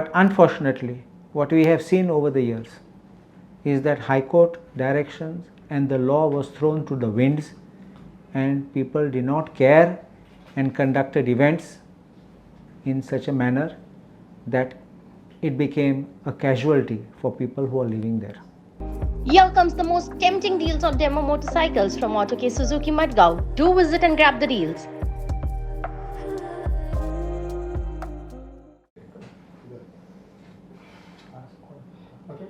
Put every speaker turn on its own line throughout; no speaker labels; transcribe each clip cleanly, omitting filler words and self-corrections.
But unfortunately, what we have seen over the years is that High Court directions and the law was thrown to the winds, and people did not care and conducted events in such a manner that it became a casualty for people who are living there.
Here comes the most tempting deals on demo motorcycles from Auto Suzuki Madgaon. Do visit and grab the deals.
Okay.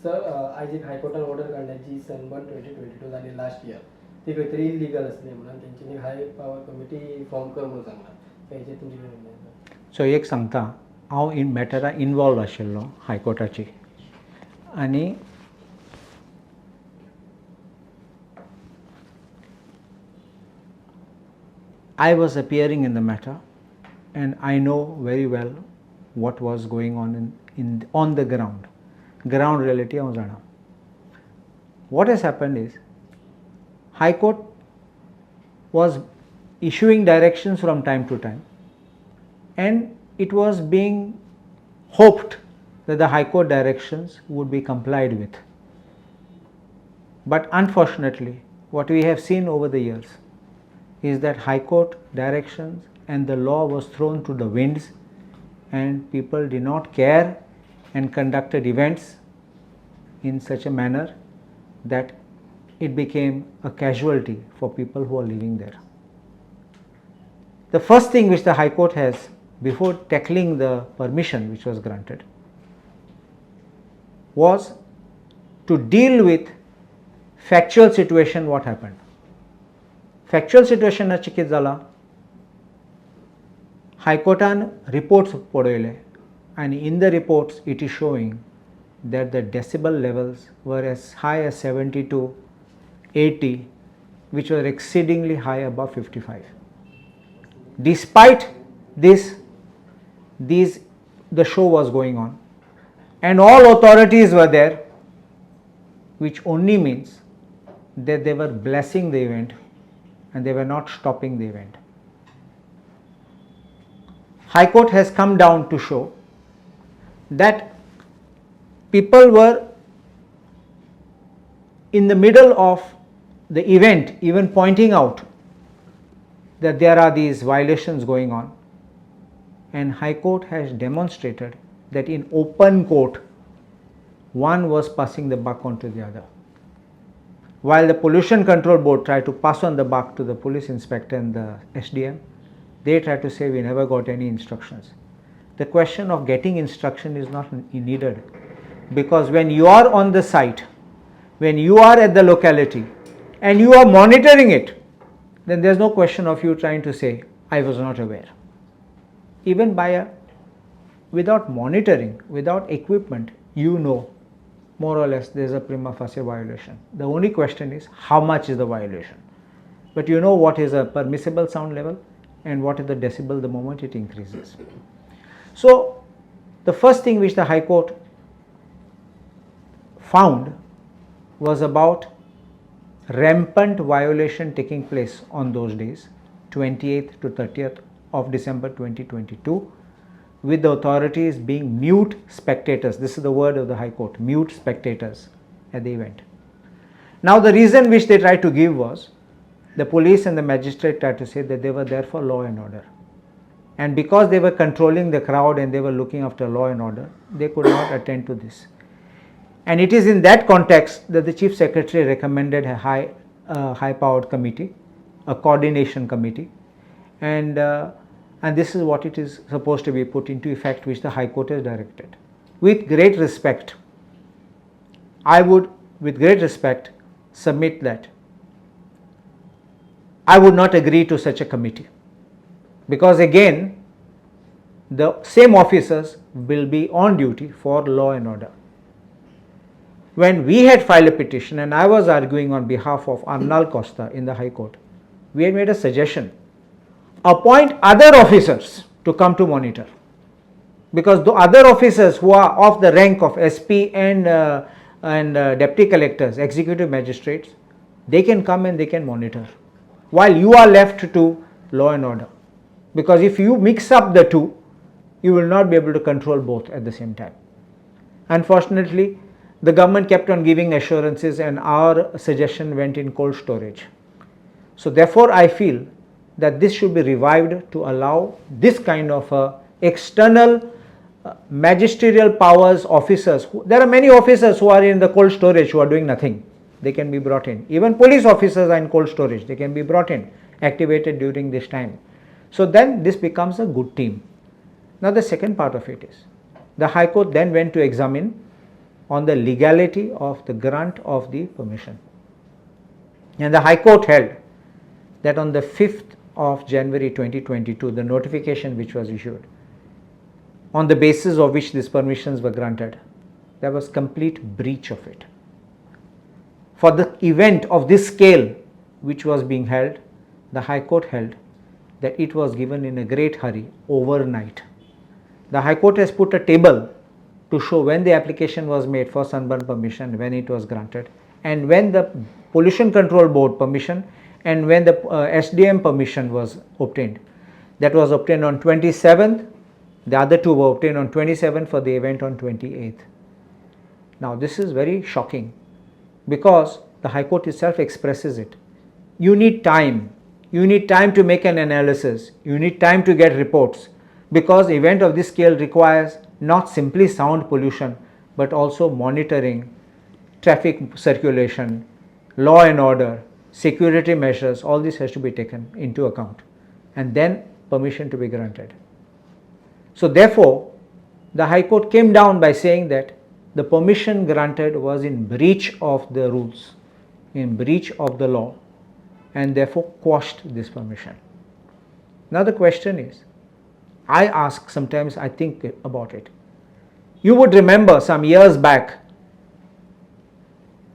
Sir, आज एक हायकोर्टान order काढण्याची sunburn 2022 झाली last year ती काहीतरी illegal असले म्हणून त्यांची high power committee form कर म्हणून सांगला त्याचे तुमची काय?
सो एक सांगता, हांव इन मॅटरा इनवॉल्व आशिल्लो हायकोर्टाची, आनी I was appearing in the matter and I know very well what was going on the ground reality हांव जाणा. What has happened is High Court was issuing directions from time to time, and it was being hoped that the High Court directions would be complied with. But unfortunately, what we have seen over the years is that High Court directions and the law was thrown to the winds, and people did not care and conducted events in such a manner that it became a casualty for people who are living there. The first thing which the High Court has, before tackling the permission which was granted, was to deal with factual situation what happened. Factual situation na कितें जाला, High Courtan reports पळयले, and in the reports it is showing that the decibel levels were as high as 70 to 80, which were exceedingly high above 55. Despite this, the show was going on and all authorities were there, which only means that they were blessing the event and they were not stopping the event. High Court has come down to show that people were in the middle of the event even pointing out that there are these violations going on, and High Court has demonstrated that in open court one was passing the buck onto the other. While the Pollution Control Board tried to pass on the buck to the police inspector and the SDM, they tried to say we never got any instructions. The question of getting instruction is not needed, because when you are on the site, when you are at the locality and you are monitoring it, then there is no question of you trying to say I was not aware. Even without monitoring, without equipment, you know more or less there is a prima facie violation. The only question is how much is the violation. But you know what is a permissible sound level and what is the decibel the moment it increases. So the first thing which the High Court found was about rampant violation taking place on those days, 28th to 30th of December 2022, with the authorities being mute spectators. This is the word of the High Court, mute spectators at the event. Now the reason which they tried to give was, the police and the magistrate tried to say that they were there for law and order, and because they were controlling the crowd and they were looking after law and order, they could not attend to this. And it is in that context that the Chief Secretary recommended a high-powered committee, a coordination committee, and this is what it is supposed to be put into effect, which the High Court has directed. With great respect, I would, with great respect, submit that I would not agree to such a committee, because again, the same officers will be on duty for law and order. When we had filed a petition and I was arguing on behalf of Arnal Costa in the High Court, we had made a suggestion: appoint other officers to come to monitor, because the other officers who are of the rank of SP and deputy collectors, executive magistrates, they can come and they can monitor, while you are left to law and order. Because if you mix up the two, you will not be able to control both at the same time. Unfortunately, the government kept on giving assurances and our suggestion went in cold storage. So therefore, I feel that this should be revived to allow this kind of external magisterial powers officers. There are many officers who are in the cold storage who are doing nothing. They can be brought in. Even police officers are in cold storage. They can be brought in, activated during this time. So then this becomes a good team. Now the second part of it is, the High Court then went to examine on the legality of the grant of the permission. And the High Court held that on the 5th of January 2022, the notification which was issued, on the basis of which these permissions were granted, there was complete breach of it. For the event of this scale which was being held, the High Court held that it was given in a great hurry overnight. The High Court has put a table to show when the application was made for Sunburn permission, when it was granted, and when the Pollution Control Board permission and when the SDM permission was obtained. That was obtained on 27th, the other two were obtained on 27th for the event on 28th. Now this is very shocking because the High Court itself expresses it. You need time to make an analysis, you need time to get reports, because event of this scale requires not simply sound pollution but also monitoring, traffic circulation, law and order, security measures, all this has to be taken into account and then permission to be granted. So therefore, the High Court came down by saying that the permission granted was in breach of the rules, in breach of the law, and therefore quashed this permission. Now the question is, I ask, sometimes I think about it. You would remember some years back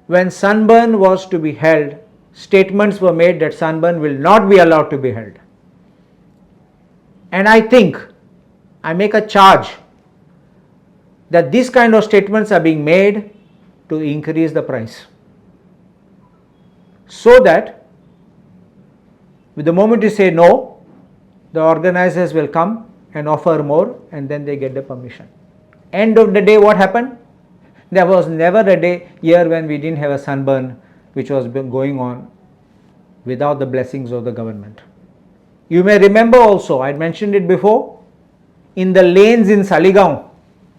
when Sunburn was to be held, statements were made that Sunburn will not be allowed to be held. And I think, I make a charge that these kind of statements are being made to increase the price, so that with the moment you say no, the organizers will come and offer more and then they get the permission. End of the day, what happened? There was never a year when we didn't have a Sunburn which was going on without the blessings of the government. You may remember also, I had mentioned it before, in the lanes in Saligaon,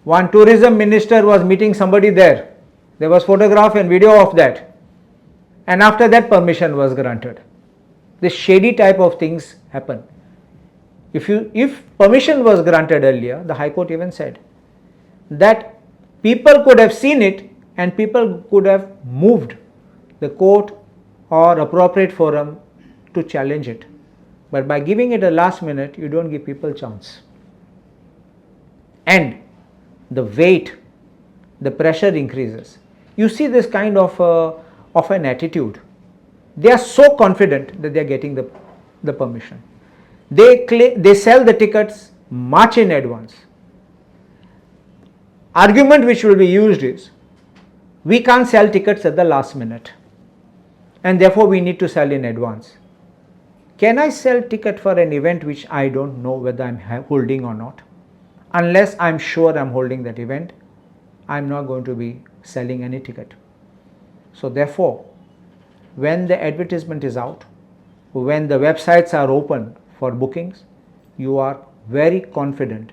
one tourism minister was meeting somebody there. There was photograph and video of that, and after that permission was granted. This shady type of things happen. If permission was granted earlier, the High Court even said that people could have seen it and people could have moved the court or appropriate forum to challenge it. But by giving it a last minute, you don't give people chance. And the weight, the pressure increases. You see this kind of an attitude. They are so confident that they are getting the permission. They sell the tickets much in advance. Argument which will be used is, we can't sell tickets at the last minute and therefore we need to sell in advance. Can I sell ticket for an event which I don't know whether I am holding or not? Unless I am sure I am holding that event, I am not going to be selling any ticket. So therefore, when the advertisement is out, when the websites are open for bookings, you are very confident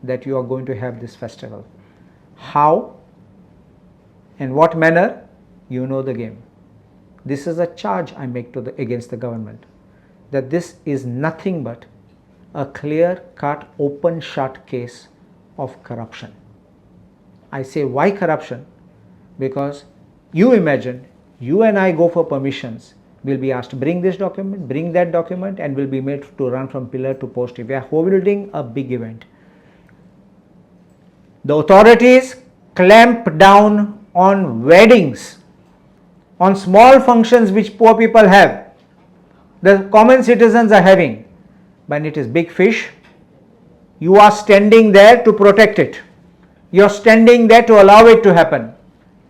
that you are going to have this festival. How and what manner, you know the game. This is a charge I make against the government, that this is nothing but a clear-cut, open-shut case of corruption. I say why corruption? Because you imagine, you and I go for permissions, we'll be asked bring this document, bring that document, and will be made to run from pillar to post. We are holding a big event. The authorities clamp down on weddings, on small functions which poor people have, the common citizens are having. When it is big fish, you are standing there to protect it. You are standing there to allow it to happen.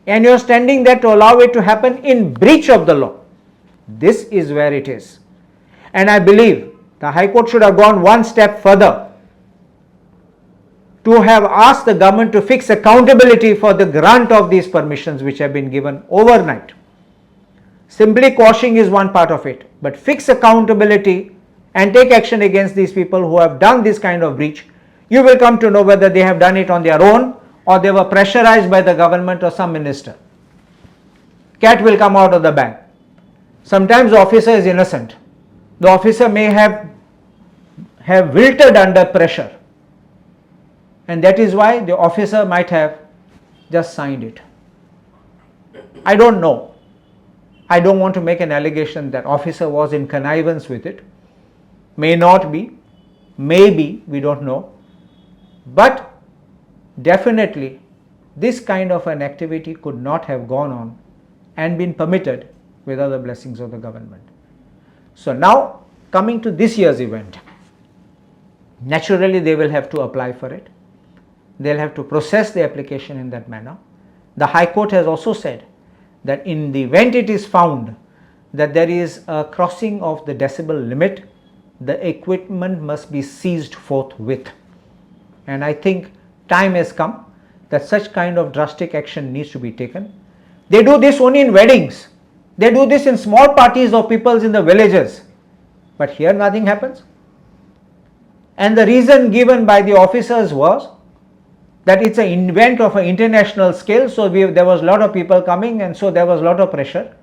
And you are standing there to allow it to happen in breach of the law. This is where it is. And I believe the High Court should have gone one step further. to have asked the government to fix accountability for the grant of these permissions which have been given overnight. Simply quashing is one part of it, but fix accountability and take action against these people who have done this kind of breach. You will come to know whether they have done it on their own or they were pressurized by the government or some minister. Cat will come out of the bag. Sometimes the officer is innocent. The officer may have wilted under pressure, and that is why the officer might have just signed it. I don't know. I don't want to make an allegation that officer was in connivance with it. May not be, maybe, we don't know. But definitely this kind of an activity could not have gone on and been permitted without the blessings of the government. So now coming to this year's event, naturally they will have to apply for it. They will have to process the application in that manner. The High Court has also said that in the event it is found that there is a crossing of the decibel limit, the equipment must be seized forthwith. And I think time has come that such kind of drastic action needs to be taken. They do this only in weddings. They do this in small parties of peoples in the villages. But here nothing happens. And the reason given by the officers was that it's an event of an international scale, so there was a lot of people coming and so there was a lot of pressure.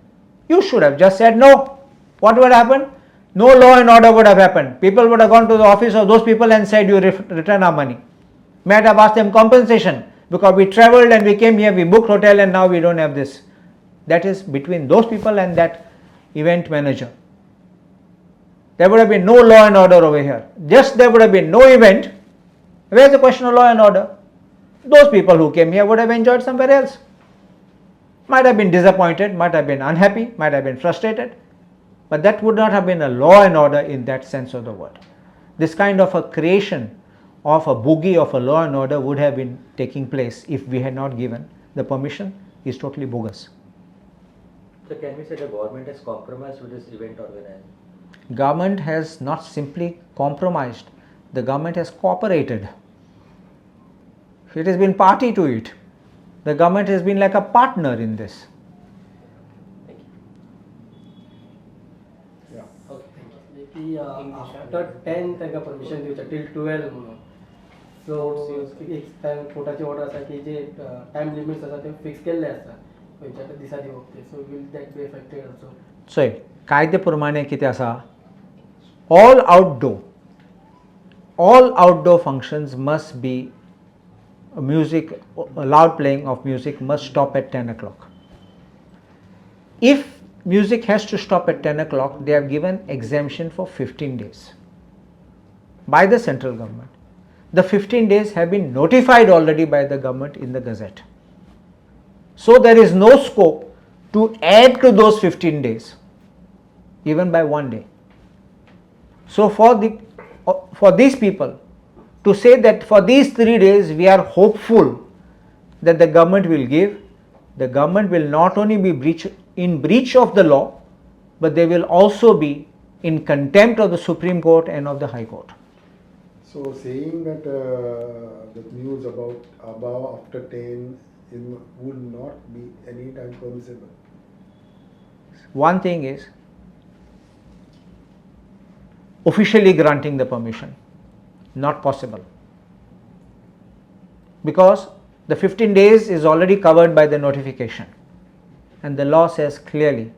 You should have just said no. What would happen? No law and order would have happened. People would have gone to the office of those people and said, you return our money. Might have asked them compensation because we traveled and we came here, we booked hotel and now we don't have this. That is between those people and that event manager. There would have been no law and order over here. Just there would have been no event. Where's the question of law and order? Those people who came here would have enjoyed somewhere else. Might have been disappointed, might have been unhappy, might have been frustrated. But that would not have been a law and order in that sense of the word. This kind of a creation of a boogie of a law and order would have been taking place if we had not given the permission. Is totally bogus.
So can we say the government has compromised with this event organizer?
Government has not simply compromised. The government has cooperated. It has been party to it. The government has been like a partner in this.
Thank you.
Yeah. Okay. की after 10 तांकां permission दिवचें till 12 म्हणून सो एक time कोर्टाची order आसा की जे time limits आसा ते fix केल्ले आसा खंयच्या दिसा दिवप ते so will that be affected also
चोय कायदे प्रमाणे कितें आसा all outdoor functions must be music, loud playing of music must stop at 10 o'clock. If music has to stop at 10 o'clock, they have given exemption for 15 days by the central government. The 15 days have been notified already by the government in the Gazette. So there is no scope to add to those 15 days, even by one day. So for these people to say that for these 3 days we are hopeful that the government will give, the government will not only be in breach of the law, but they will also be in contempt of the Supreme Court and of the High Court.
So saying that the news about above after 10 would not be any time permissible.
One thing is officially granting the permission, not possible, because the 15 days is already covered by the notification and the law says clearly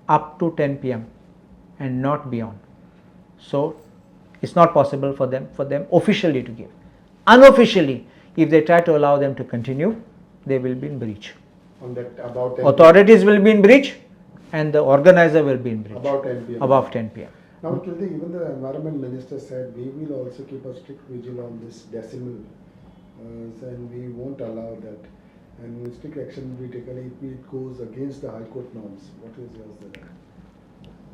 up to 10 p.m. and not beyond. So it's not possible for them officially to give. Unofficially, if they try to allow them to continue, they will be in breach.
On that about 10
Authorities will be in breach and the organizer will be in breach.
About 10 p.m.
Above 10 p.m.
Now, Kilti, even the environment minister said we will also keep a strict vigil on this decimal and we won't allow that. And strict action will be taken if it goes against the High Court norms. What is yours there?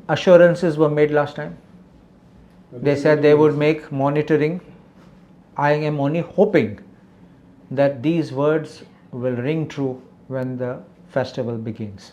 Assurances were made last time. They said they would make monitoring. I am only hoping that these words will ring true when the festival begins.